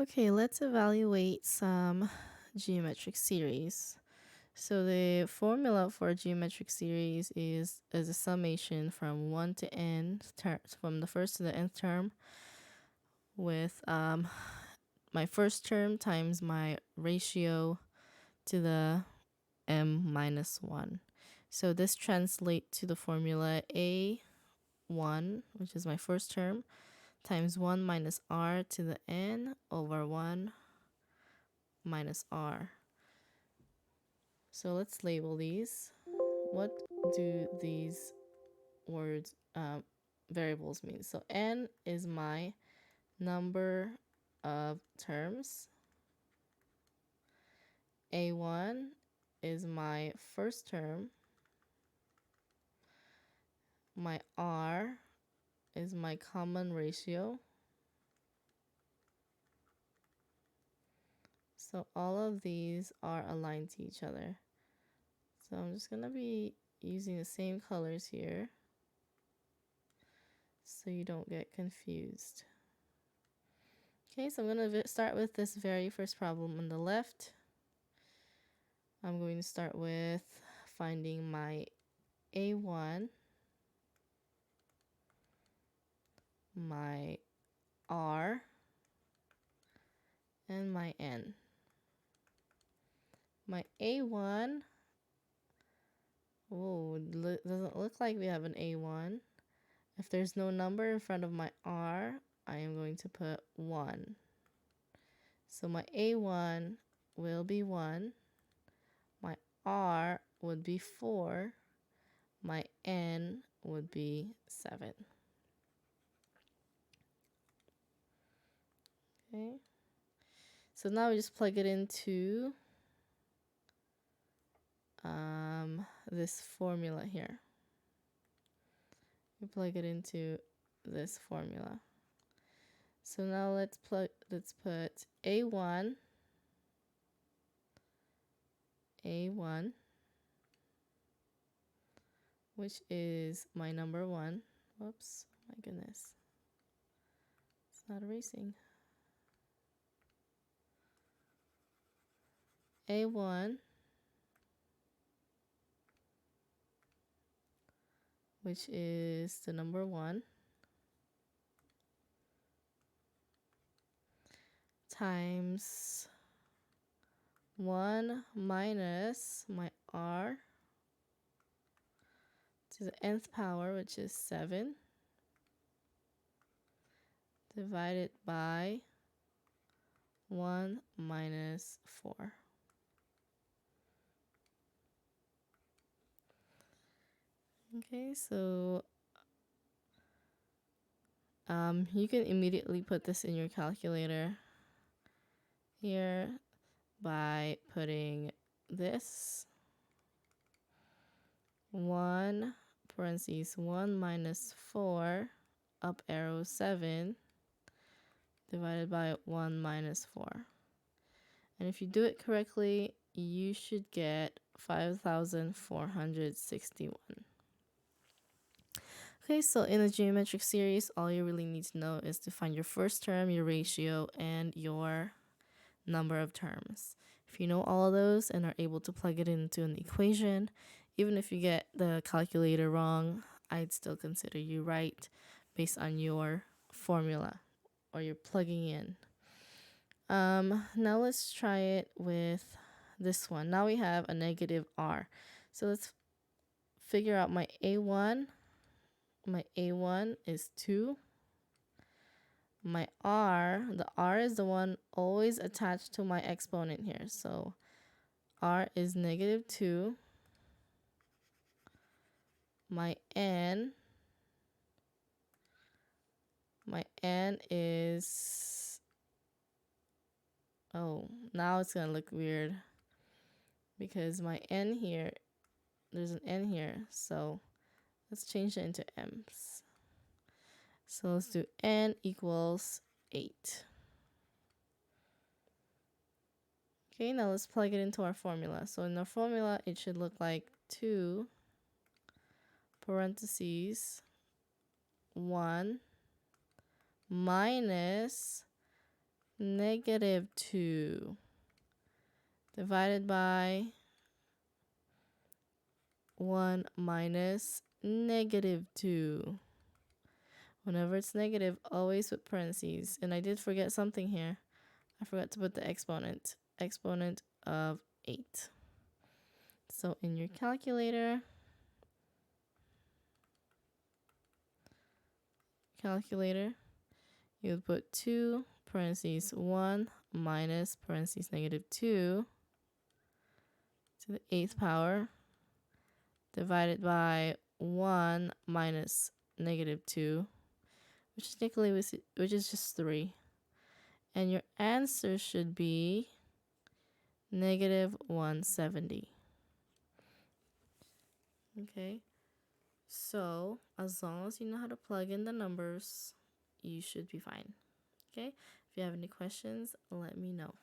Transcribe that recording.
Okay, let's evaluate some geometric series. So the formula for a geometric series is a summation from 1 to n, from the first to the nth term, with my first term times my ratio to the m minus 1. So this translates to the formula a1, which is my first term, times 1 minus r to the n over 1 minus r. So let's label these. What do these words, variables mean? So n is my number of terms. A1 is my first term. My r is my common ratio. So all of these are aligned to each other. So I'm just going to be using the same colors here so you don't get confused. Okay, so I'm going to start with this very first problem on the left. I'm going to start with finding my A1, my R, and my N. My A1, doesn't look like we have an A1. If there's no number in front of my R, I am going to put 1. So my A1 will be 1. My R would be 4. My N would be 7. Okay. So now we just plug it into this formula here. We plug it into this formula. So now let's put A1, which is my number 1. Whoops, my goodness. It's not erasing. A1, which is the number 1, times 1 minus my R to the nth power, which is 7, divided by 1 minus 4. Okay, so you can immediately put this in your calculator here by putting this 1 parentheses 1 minus 4 up arrow 7 divided by 1 minus 4. And if you do it correctly, you should get 5,461. Okay, so in a geometric series, all you really need to know is to find your first term, your ratio, and your number of terms. If you know all of those and are able to plug it into an equation, even if you get the calculator wrong, I'd still consider you right based on your formula or you're plugging in. Now let's try it with this one. Now we have a negative r. So let's figure out my A1. My A1 is 2. My r, the r is the one always attached to my exponent here. So r is negative 2. My n is, oh, now it's going to look weird because my n here, there's an n here. So let's change it into m's. So let's do n equals 8. Okay, now let's plug it into our formula. So in our formula, it should look like 2 parentheses 1 minus negative 2 divided by 1 minus negative 2. Whenever it's negative, always put parentheses. And I did forget something here. I forgot to put the exponent. Exponent of 8. So in your calculator, you would put 2 parentheses 1 minus parentheses negative 2 to the 8th power divided by 1 minus negative 2, which is just 3. And your answer should be negative 170. Okay, so as long as you know how to plug in the numbers, you should be fine. Okay, if you have any questions, let me know.